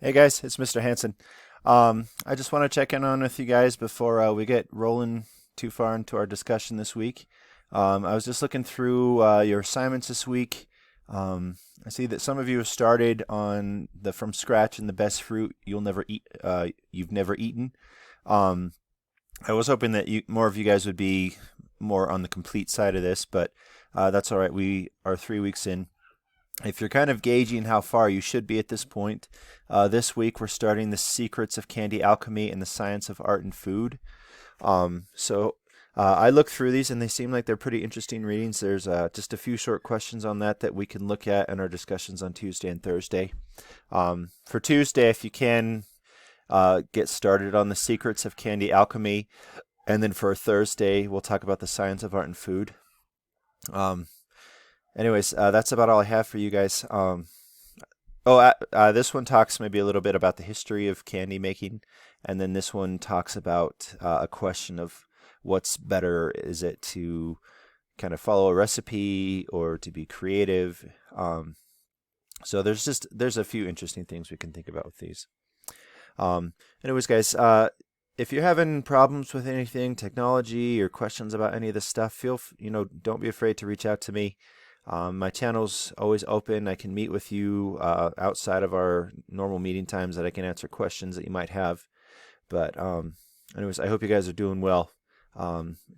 Hey guys, it's Mr. Hanson. I just want to check in on with you guys before we get rolling too far into our discussion this week. I was just looking through your assignments this week. I see that some of you have started on the from scratch and the best fruit you've never eaten. Um, I was hoping that more of you guys would be more on the complete side of this, but that's all right. We are 3 weeks in. If you're kind of gauging how far you should be at this point, this week we're starting the Secrets of Candy Alchemy and the Science of Art and Food. I looked through these and they seem like they're pretty interesting readings. There's just a few short questions on that we can look at in our discussions on Tuesday and Thursday. For Tuesday, if you can, get started on the Secrets of Candy Alchemy, and then for Thursday, we'll talk about the Science of Art and Food. Um, that's about all I have for you guys. This one talks maybe a little bit about the history of candy making, and then this one talks about a question of what's better. Is it to kind of follow a recipe or to be creative? So there's a few interesting things we can think about with these. Um, guys, if you're having problems with anything, technology or questions about any of this stuff, don't be afraid to reach out to me. My channel's always open. I can meet with you outside of our normal meeting times that I can answer questions that you might have. But I hope you guys are doing well.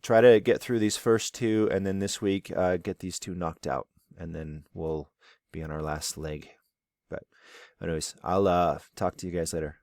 Try to get through these first two, and then this week get these two knocked out, and then we'll be on our last leg. But I'll talk to you guys later.